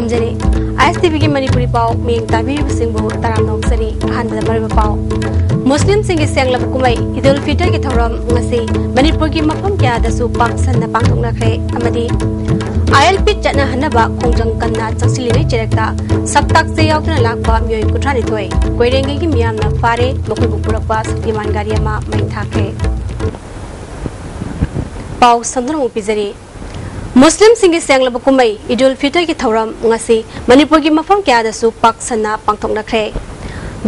खुरमजरी ISTV की मणिपुरी पाव मेंग ताबीर सिंबु ताराम नौसरी अहनबदा मरिबा पाव मुस्लिम सिंह सेंगलब कुमै ईदुल फितर की थौरम ngasi Manipur की मफम क्यादसु पाक्सन्ना पांथोकनाख्रे अमदी ILP चना हनबा खोंजंग कन्ना चंगसिलिनै चेरकता सक्ताक से यावतना लाकबा मियोय कुथ्रानि थोय कोइरेंगे की मियामना फारे मखोयबु पुरकबा शक्तिमान गारी अमा मै थाख्रे पाव संदरमु पिजरी मुस्लिम सिंह सेंगलब कुमै ईदुल फितर की थौरम ngasi मणिपुर की मफम क्यादसु पाक्सन्ना पांथोकनाख्रे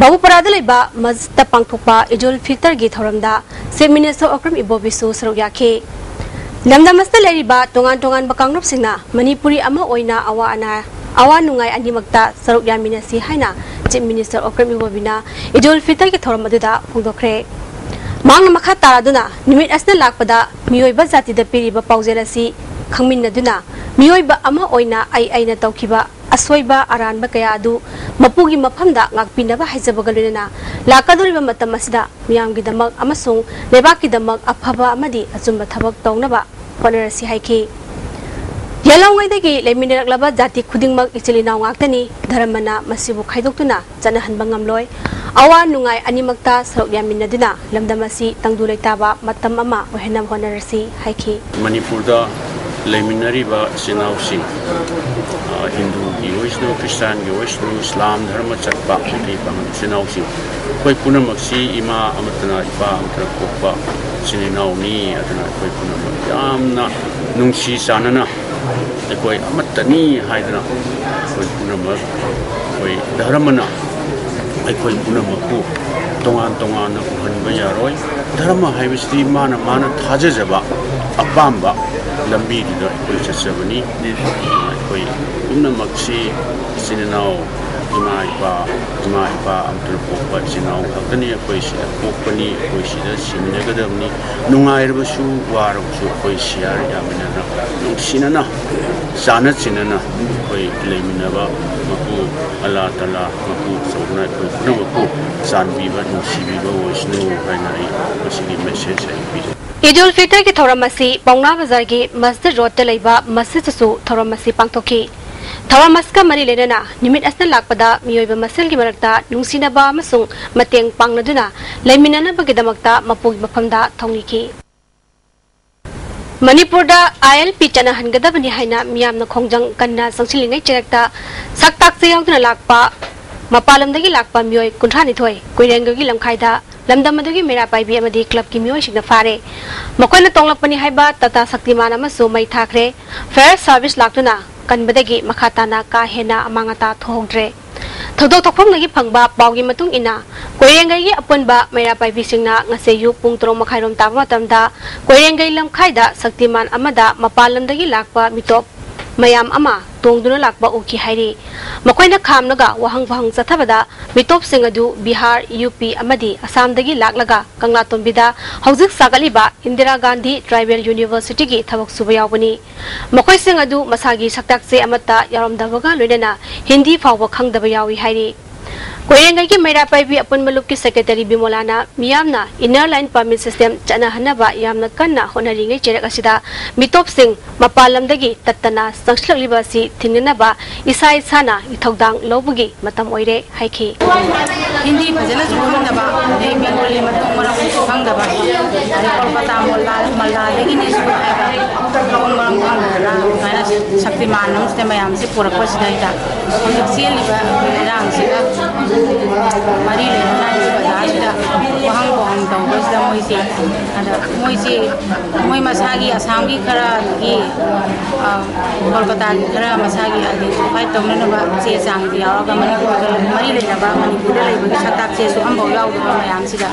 बाबुपरादा लेबा मस्जिद पांथोकपा ईदुल फितर की थौरमदा चीफ मिनिस्टर अक्रम इबोबिसु सरुक याखे लमदमस्ता लेरिबा तोंगान तोंगान बकांगनप सिंगना मणिपुरी अमा ओइना आवा नुंगाई अनिमक्ता सरुक यामिनसी हाइना चीफ मिनिस्टर अक्रम इबोबिना ईदुल फितर की थौरम अदुदा फोंदोखरे मांग मखा तारादुना निमित असना लाकपदा मियोइबा जातिदा पिरिबा पाउजेलसी खंगमिनदुना मियोइबा अमा ओइना आइना तौखिबा असोइबा अरानबा कया अदु मपुगी मफमदा ngakpinaba haijabagaloina lakadoriba matam asida miyamgidamag amasung lebakidamag aphaba amadi achumba thabak tawnaba honarasi haiki yalongaidagi lemineraklaba jati khudingmak ichilinaw ngaktani dharamana masibu khaidoktuna chanahanba ngamloi awa nungai animakta sarok yaminaduna lamdamasi tangduleitaba matam ama ohenam honarasi haiki manipurda leminariba sinausi Hindu की वैष्णव Christian की वैष्णव इस्लाम धर्म चटपा की पांग सिनाउसी कोई पुनमक्सी इमा अमतना इपा अमतना Copa सिनाउनी अतना कोई पुनमक यामना नुंसी सानना कोई अमतनी हाइदना कोई पुनमक कोई धर्मना कोई पुनमकु तोंगान तोंगान उहनबा यारोय धर्म हाइबसि माना थाजजबा अपाम्बा लंबी दिदा कोई चचबनी कोई पुनमक्सी सिनाउ इमा इपा अमतर पोपा सिनाउ खतनी कोई सिदा पोपनी कोई सिदा सिनगदबनी नुंगाइरबसु वारबसु कोई सियार यामिना नुंसिनना जाना चिनना कोई लेमिनबा मपु अल्लाह ताला मपु सौना कोई पुनमकु जानबीबा नुसिबीबा वैष्णु हाइनाई मसिगी मेसेज है ईदुल फितर की थौरमसी पौना बाजार की मस्जिद रोड लेबा मस्जिदसु थौरमसी पांथोकी थौरमसका मरी लेना निमित असना लाकपदा मियोइबा मसल की मरकता नुंसिनबा अमसुंग मतेंग पांगनदुना लेमिननबगिदमक्ता मपुगी मफमदा थौनिकी मणिपुरदा ILP चना हनगदबनी हाइना मियामना खोंजंग कन्ना संसिलिङै चेरकता सक्ताक से यावदुना लाकपा मपालमदगी लाकपा मियोइ कुंथ्रानिथोय कोइरेंगगी लमखाइदा लमदमदगी मेरा पाइबी अमदी क्लब की मियोइसिंगना फारे मकोइना तोंगलकपनी हाइबा टाटा शक्तिमान अमसु मै थाख्रे फेयर सर्विस लाक्तुना कनबदगी मखाताना का हेना अमांगता थोहौद्रे थौदोक थोफमदगी फंगबा पाउगी मतुंग इना कोइरेंगैगी अपुनबा मेरा पाइबीसिंगना ngase पुंग 3 मखाइरोम ताबा मतमदा कोइरेंगै लमखाइदा Shaktimaan अमदा मपालमदगी Lakpa मिटोप mayam ama tongduna lakba uki hairi makoina khamnaga wahang wahang chathabada mitop singadu Bihar UP amadi Assam dagi laklaga Kangla tombida hojik sagaliba Indira Gandhi Tribal University gi thabak suba yawbani makoi singadu masagi saktak se amata yaramdabaga loinana Hindi fawba khangdaba yawi hairi कोयरेंगै की मेरा पाइबी अपन मलुक की secretary बिमोलाना मियामना inner line permit system चना हनबा यामना कन्ना होनरिङै चेरक असिदा मितोप सिंह मपालमदगी तत्तना संस्लगलिबासी थिंगनबा इसा इसाना इथौदांग लौबगी मतम ओइरे हाइखि हिंदी फजना सुबनबा ने बेंगोली मतम मरम खंगदबा कोलकाता मल्ला दगी ने सुबा मरम खंगदरा माना शक्तिमान नमस्ते मयाम से पुरकवा सिदाइता सेलिबा रांग सिदा मरी लेना बजाजदा वहां वहां तौबसदा मोइसे अदा मोइ मसागी असम की खरा की कोलकाता खरा मसागी आइडेंटिफाई तौननबा से चांग यावगा मरी लेना मणिपुर लेबगी सताक से सुहंबो यावगा मयाम सिदा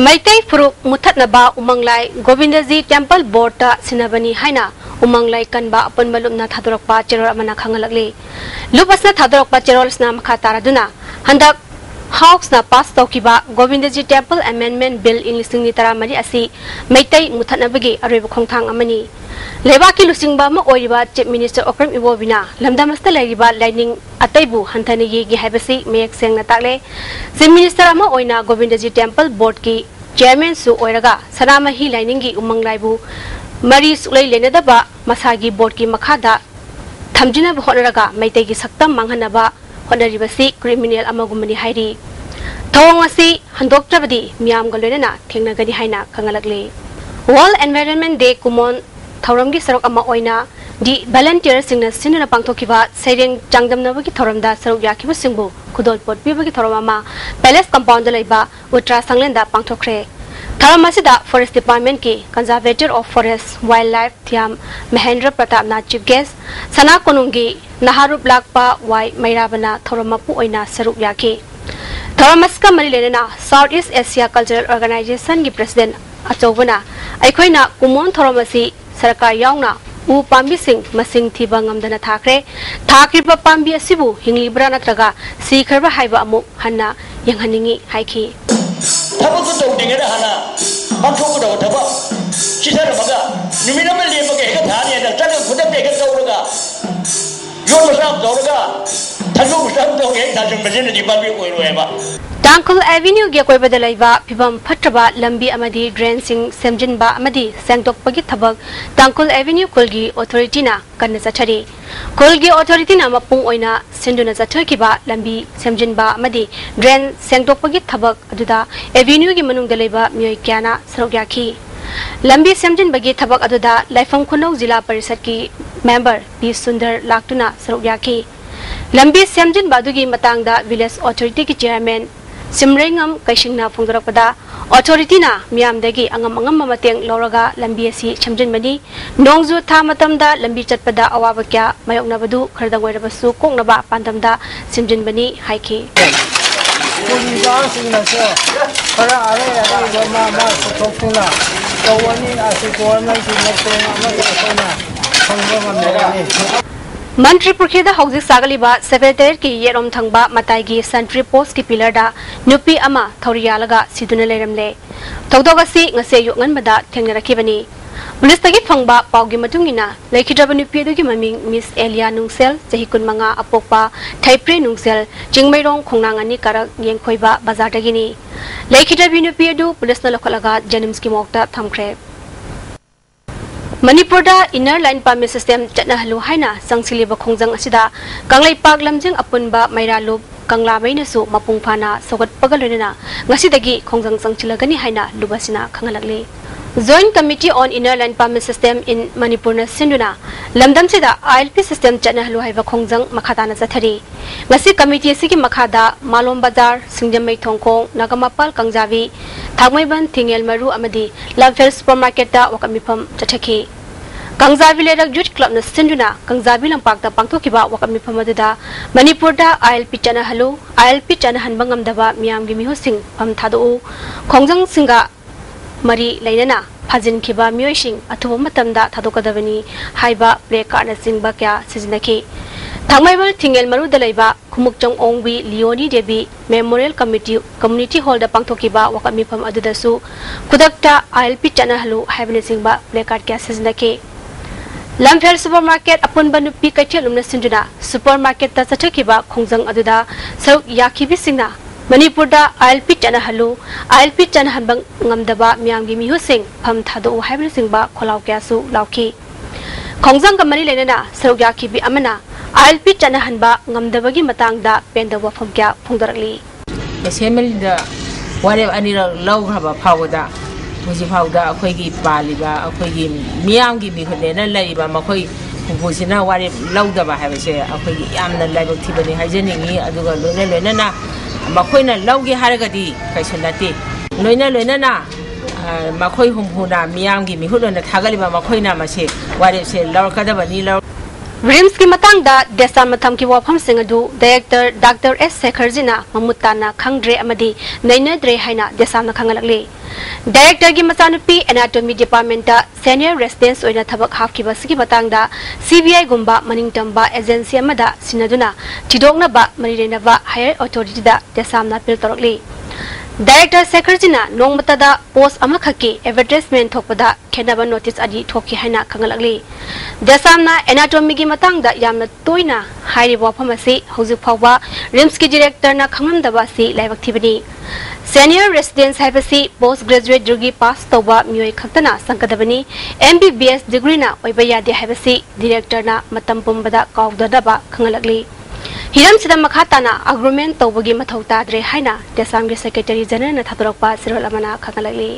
मैतै फुरुक मुथतनबा उमंगलाई गोविंदजी टेम्पल बोर्ड सिनबनी हाइना उमंगलाई कनबा अपन मलुमना थादरकपा चेरोल अमना खंगलकले लुपसना थादरकपा चेरोलसना मखा तारादुना हंदक हाउसना पास तौकिबा गोविंदजी टेम्पल अमेंडमेंट बिल इन लिसिंग नितरा मरी असि मैतै मुथतनबगी अरोइब खोंथांग अमनी लेबाकी लुसिंगबा म ओइबा चीफ मिनिस्टर अक्रम इबोबिना लमदमस्ता लेरिबा लाइनिंग अतैबु हंथने येगी हाइबसि मेयक सेंगना ताकले चीफ मिनिस्टर अमा ओइना गोविंदजी टेम्पल बोर्ड की चेयरमैन सु ओइरगा सनामही लाइनिंग की उमंगलाइबु मरी सुलै लेनदबा मसागी बोर्ड की मखादा थमजिना होनरगा मैतै की सक्तम मांगहनबा होनरिबसी क्रिमिनल अमगुमनि हाइरि थौंग असि हंदोक्त्रबदि मियामगा लोइनना थेंनगनि हाइना खंगलकले वर्ल्ड एनवायरनमेंट डे कुमोन थौरमगी सरक अमा ओइना दि वॉलंटियर सिंगना सिनना पांथोकिबा सैरेंग चांगदमनबगी थौरमदा सरक याखिबु सिंगबु खुदोल पोटपिबगी थौरममा पैलेस कंपाउंड लैबा उत्तरा संगलेंदा पांथोखरे थौरम असिदा फॉरेस्ट डिपार्टमेंट की conservator of forest wildlife Thiyam Mahendra Pratap ना चीफ गेस्ट सना कोनुंगी नहारुप लाकपा वाई मैराबना थौरमपु ओइना सरक याखि थौरमस्का मरि लेना south east Asia cultural organisation की प्रेसिडेंट अचौबना अखोइना कुमोन थौरमसी सरकार यावना उ पाम्बी सिंह मसिंग थीबा ngamdana थाखरे थाखरिबा पाम्बी असिबु हिंगलिब्रा नत्रगा सीखरबा हाइबा अमुक हन्ना यंगहनिंगी हाइखि थबक तौदिंगेदा हना पांथोकदो थबक सिसरबगा नुमिनम लेबगे हेगा थानि दा चग खुदक देगे तौरगा योन मसाब तौरगा थजु मसाब तौगे थाजम बजेन दि पाम्बी ओइरोएबा Tangkul Avenue gi koi badalaiba phibam phatraba lambi amadi drain sing semjinba amadi sengdokpagi thabak Tangkul Avenue kulgi authority na kanna chathari kulgi authority na mapung oina senduna chathakiba lambi semjinba amadi drain sengdokpagi thabak aduda avenue gi manung dalaiba myoi kyana sarogyakhi lambi semjinbagi thabak aduda laifam khunau jila parishad ki member P Sundar laktuna sarogyakhi lambi semjinba dugi matangda village authority ki chairman Simrengam Kaishingna Fungarakpada Authority na Miamdagi Angam Mateng Loraga Lambi si Chamjinmani Nongzu Tamatamda Lambi Chatpada Awabakya Mayoknabadu Kardawerabasu Kongnaba Pandamda Simjinbani Haiki Mantri Purkheda Hauzik Sagaliba Secretary ki Yerom Thangba Mataigi Sentry Post ki pillar da Nupi ama Thoriyalaga Siduna Leremle Togdogasi ngase yongan bada thengnarakibani Police tagi phangba paugi matungina Laikhidraba Nupi dugi maming Miss Elia Nungsel Jahi kunmanga apokpa Thaipre Nungsel Jingmairong Khongnangani karak yengkhoiba bazar dagini Laikhidrabi Nupi du police na lokhalaga Janimski mokta thamkhre Manipur da inner line permit system chatna halu haina sangsiliba khongjang asida kanglai pak lamjing apunba mairalup kangla maina su mapung phana sogat pagalunena ngasidagi khongjang sangchilagani haina lubasina khangalakle Joint Committee on Inner Line Permit System in Manipur na sinduna lamdam sida ILP system chatna halu haiba khongjang makhadana chathari ngasi committee sigi makhada Malom Bazar Singjamai Thongkong Nagamapal Kangjawi Thangmaiban Thingel Maru amadi Lamfer Supermarket da wakamifam chathaki Kangjawi Lerak Youth Club na sinduna Kangjawi Lampak da pangthokiba wakamifam aduda Manipur da ILP chana halu ILP chana hanba ngamdaba miyamgi miho sing pham thadu khongjang singa Mari Lainana Pazin Kiba Myoishing Atuba Matamda Tadokadavani Haiba Pleka na Singba Kya Sizinaki Thangmaibal Thingel Maru Dalaiba Kumukchong Ongwi Leonie Devi Memorial Community Hall da Pangthokiba Wakamifam Adudasu Kudakta ILP Chana Halu Haibani Singba Pleka Kya Sizinaki Lamfer Supermarket Apunba Nupi Kaitialumna Sinduna Supermarket ta Chachakiba Khongjang Aduda Saruk Yakibi Singna Manipur da ILP chana halu ILP chana hanbang ngamdaba miyamgi mihu sing pham thadu haibni singba kholaw kya su lawki khongjang kamani lenana sarugya ki bi amana ILP chana hanba ngamdabagi matangda pendawa pham kya phungdarakli assembly da ware anira law graba phawda muji phawda akhoi gi paliba akhoi gi miyamgi mi khone na laiba makhoi phusina ware lawda ba haibse akhoi gi yamna laibak thibani haijeningi aduga loina na Makoina Logi Haragadi, Kaisonati, Loina na Makoi Humpuna, Miyangi, Mihulana Tagaliba, Makoina Masi, what is it, Lorcada Vanilla? Rimski Matangda, Desamatamki Wapam Singadu, Director Dr. S. Sekharzina, Mamutana, Kangdre Amadi, Naina Dre Haina, Desana Kangalakli. Director Gimasanupi, Anatomy Department, Senior Residence Oina Tabak Hafkibasiki Matangda, CBI Gumba, Maningtamba, Agency Amada, Sinaduna, Tidogna Ba, Marinava, Higher Authority da, Desamna Piltorli. Director Secretary Nongmatada post amakaki advertisement thokpada khenaba notice adi thokki haina khangalakli Desamna anatomy gi matangda yamna toina hairi wa pharmacy hoju phawba RIMS ki director na khamamdaba si laibak thibani Senior residence habasi postgraduate degree pass toba myoi khaktana sankadabani MBBS degree na oiba yade habasi director na matam pumbada kawdadaba khangalakli Hiram sida makhatana agreement tawbagi mathau tadre haina Desam gi secretary general na thaturakpa sirol amana khangalakli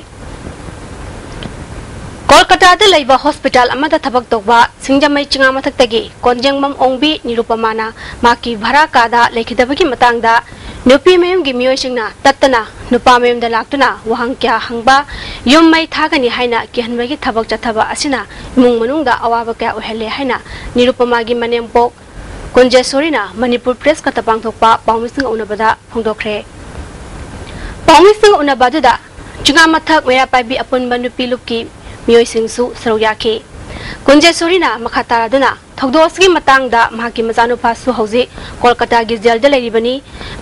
Kolkata da laiba hospital amada thabak tawba singjamai chinga mathaktagi konjengmam ongbi nirupamana maki bhara kada lekhidabagi matangda nupi mayum gi miyosingna tattana nupa mayum da laktuna wahang kya hangba yum mai thagani haina kihanbagi thabak chathaba asina mung manungda awaba kya ohele haina nirupama gi manempok Konjesorina Manipur Press katapang thokpa pawmising unabada phongdokre Pawmising unabaduda chunga mathak mera paibi apunba nupi lupki miyoi singsu saroyaki Konjesorina makataraduna thogdosgi matangda mahaki majanu pasu hauji Kolkata gi jailda leiribani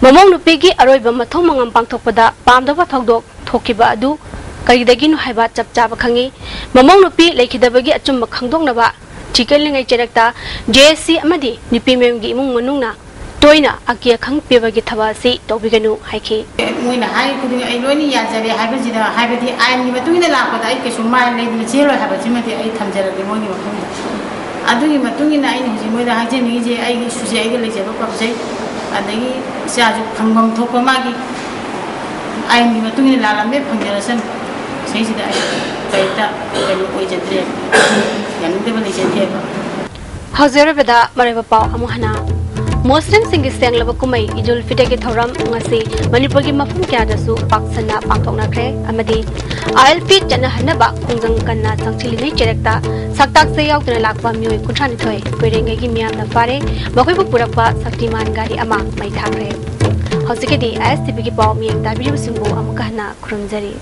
mamong nupi gi aroiba mathong mangam pangthokpada pamdaba thogdok thokiba adu karidagi nu haiba chapchaba khangi mamong nupi lekhidabagi achumba khangdoknaba Chikelingai cherekta JSC amadi nipi memgi imung manungna toina akia khang pebagi thabasi tobiganu haiki moina hai kuding ai loni ya jare hai bajida hai badi ai ni matungina lakota ai kesu mai nei ni chelo ha bachi mati ai thamjara ge moni makhum aduni matungina ai ni moida ha je ni je ai gi suji ai ge le je ba kapsai adagi saju khangbam thokpa magi ai ni matungina lalambe phangjara san sei sida ai kaita kalu oi jadre Hazirabada Mareva Pau Amuhana Muslim Singi Sang Lavakumai Idul Fitr ki thoram ngasi Manipur ki mafum kya dasu paksana pangthokna kre amadi ILP chana hanaba khungjang kanna changchili nei cherekta saktak se yauk tena lakwa myoi kunthani thoi koirengai gi miam na pare bakoi bu purakpa saktiman gari ama mai thakre Hausikedi ISTP ki pau miyek da biru simbu amukahna khurumjari